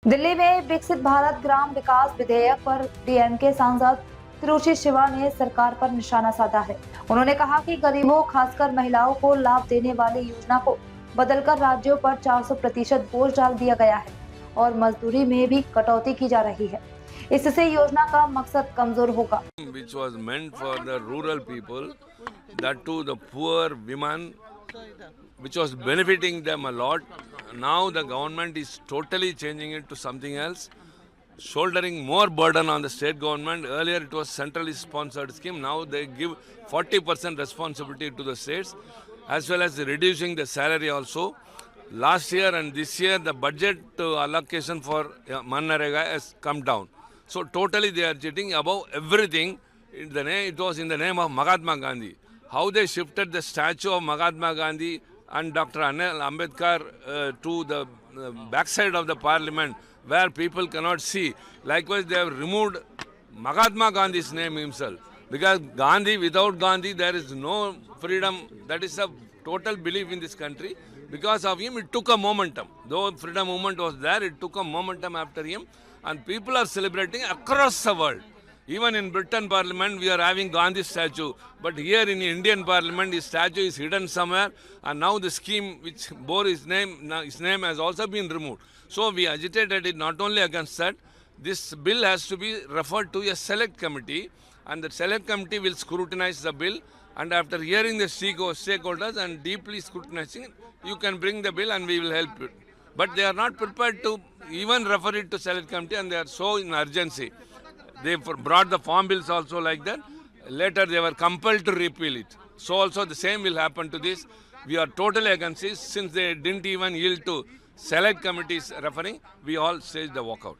दिल्ली में विकसित भारत ग्राम विकास विधेयक पर डीएमके सांसद तिरुचि शिवा ने सरकार पर निशाना साधा है। उन्होंने कहा कि गरीबों खासकर महिलाओं को लाभ देने वाली योजना को बदलकर राज्यों पर 400% बोझ डाल दिया गया है और मजदूरी में भी कटौती की जा रही है। इससे योजना का मकसद कमजोर होगा। Which was meant for the rural people, that too the poor women, which was benefiting them a lot. Now the government is totally changing it to something else, shouldering more burden on the state government. Earlier it was centrally sponsored scheme. Now they give 40% responsibility to the states, as well as reducing the salary also. Last year and this year the budget allocation for Manrega has come down. So totally they are cheating above everything. It was in the name of Mahatma Gandhi. How they shifted the statue of Mahatma Gandhi and Dr. Anil Ambedkar to the backside of the parliament where people cannot see. Likewise, they have removed Mahatma Gandhi's name himself. Because Gandhi, without Gandhi, there is no freedom. That is a total belief in this country. Because of him, it took a momentum. Though freedom movement was there, it took a momentum after him. And people are celebrating across the world. Even in Britain Parliament, we are having Gandhi statue. But here in Indian Parliament, his statue is hidden somewhere. And now the scheme which bore his name has also been removed. So we agitated it not only against that. This bill has to be referred to a select committee. And the select committee will scrutinize the bill. And after hearing the stakeholders and deeply scrutinizing it, you can bring the bill and we will help it. But they are not prepared to even refer it to select committee, and they are so in urgency. They brought the farm bills also like that. Later they were compelled to repeal it. So also the same will happen to this. We are totally against this. Since they didn't even yield to select committees referring, we all staged the walkout.